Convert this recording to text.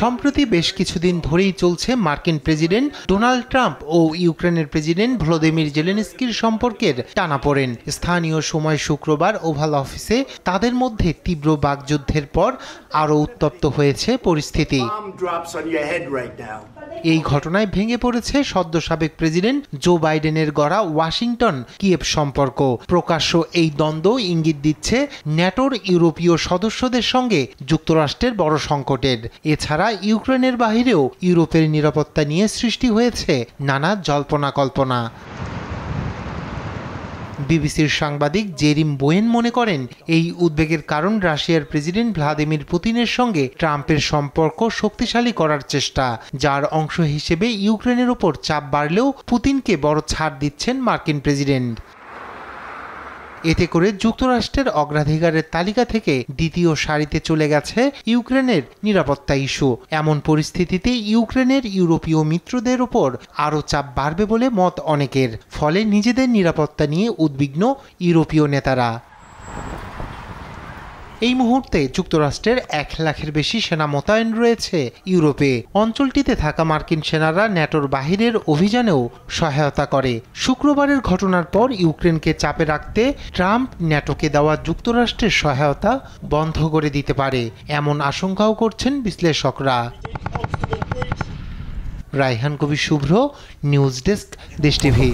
সম্প্রতি বেশ কিছুদিন ধরেই চলছে মার্কিন প্রেসিডেন্ট ডোনাল্ড ট্রাম্প ও ইউক্রেনের প্রেসিডেন্ট ভলোদিমির জেলেনস্কির সম্পর্কের টানাপোড়েন। স্থানীয় সময় শুক্রবার ওভাল অফিসে তাদের মধ্যে তীব্র বাকযুদ্ধের পর আরও উত্তপ্ত হয়েছে পরিস্থিতি। এই ঘটনায় ভেঙে পড়েছে সদ্য সাবেক প্রেসিডেন্ট জো বাইডেনের গড়া ওয়াশিংটন কিয়েভ সম্পর্ক। প্রকাশ্য এই দ্বন্দ্ব ইঙ্গিত দিচ্ছে ন্যাটোর ইউরোপীয় সদস্যদের সঙ্গে যুক্তরাষ্ট্রের বড় সংকটের। এছাড়া ইউক্রেনের বাহিরেও ইউরোপের নিরাপত্তা নিয়ে সৃষ্টি হয়েছে নানা জল্পনা কল্পনা। বিবিসির সাংবাদিক জেরিম বোয়েন মনে করেন, এই উদ্বেগের কারণ রাশিয়ার প্রেসিডেন্ট ভ্লাদিমির পুতিনের সঙ্গে ট্রাম্পের সম্পর্ক শক্তিশালী করার চেষ্টা, যার অংশ হিসেবে ইউক্রেনের ওপর চাপ বাড়লেও পুতিনকে বড় ছাড় দিচ্ছেন মার্কিন প্রেসিডেন্ট। এতে করে যুক্তরাষ্ট্রের অগ্রাধিকারের তালিকা থেকে দ্বিতীয় সারিতে চলে গেছে ইউক্রেনের নিরাপত্তা ইস্যু। এমন পরিস্থিতিতে ইউক্রেনের ইউরোপীয় মিত্রদের ওপর আরও চাপ বাড়বে বলে মত অনেকের। ফলে নিজেদের নিরাপত্তা নিয়ে উদ্বিগ্ন ইউরোপীয় নেতারা। এই মুহূর্তে যুক্তরাষ্ট্রের 1 লাখের বেশি সেনা মোতায়েন রয়েছে ইউরোপে। অঞ্চলটিতে থাকা মার্কিন সেনারা ন্যাটোর বাহিরের অভিযানেও সহায়তা করে। শুক্রবারের ঘটনার পর ইউক্রেনকে চাপে রাখতে ট্রাম্প ন্যাটোকে দেওয়া যুক্তরাষ্ট্রের সহায়তা বন্ধ করে দিতে পারে, এমন আশঙ্কাও করছেন বিশ্লেষকরা। রায়হান কবির শুভ্র, নিউজ ডেস্ক, দেশ টিভি।